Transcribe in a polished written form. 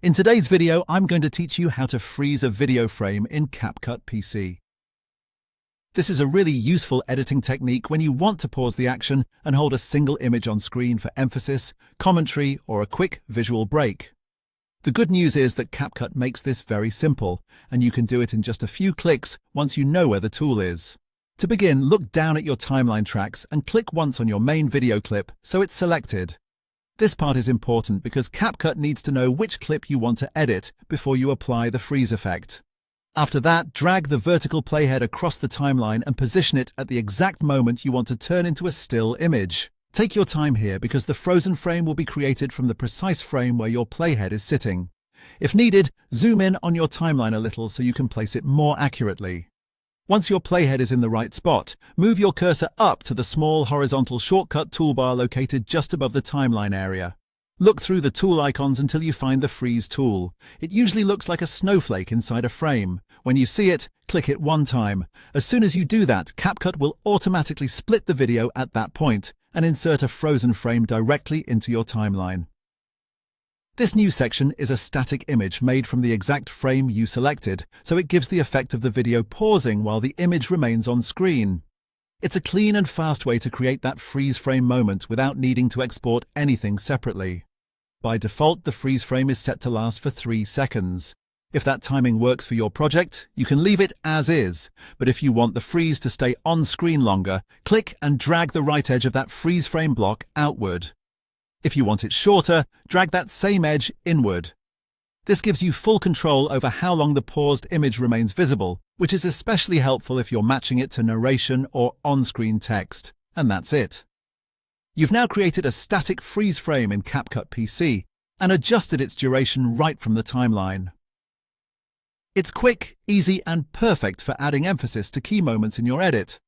In today's video, I'm going to teach you how to freeze a video frame in CapCut PC. This is a really useful editing technique when you want to pause the action and hold a single image on screen for emphasis, commentary, or a quick visual break. The good news is that CapCut makes this very simple, and you can do it in just a few clicks once you know where the tool is. To begin, look down at your timeline tracks and click once on your main video clip so it's selected. This part is important because CapCut needs to know which clip you want to edit before you apply the freeze effect. After that, drag the vertical playhead across the timeline and position it at the exact moment you want to turn into a still image. Take your time here because the frozen frame will be created from the precise frame where your playhead is sitting. If needed, zoom in on your timeline a little so you can place it more accurately. Once your playhead is in the right spot, move your cursor up to the small horizontal shortcut toolbar located just above the timeline area. Look through the tool icons until you find the freeze tool. It usually looks like a snowflake inside a frame. When you see it, click it one time. As soon as you do that, CapCut will automatically split the video at that point and insert a frozen frame directly into your timeline. This new section is a static image made from the exact frame you selected, so it gives the effect of the video pausing while the image remains on screen. It's a clean and fast way to create that freeze frame moment without needing to export anything separately. By default, the freeze frame is set to last for 3 seconds. If that timing works for your project, you can leave it as is, but if you want the freeze to stay on screen longer, click and drag the right edge of that freeze frame block outward. If you want it shorter, drag that same edge inward. This gives you full control over how long the paused image remains visible, which is especially helpful if you're matching it to narration or on-screen text. And that's it. You've now created a static freeze frame in CapCut PC and adjusted its duration right from the timeline. It's quick, easy, and perfect for adding emphasis to key moments in your edit.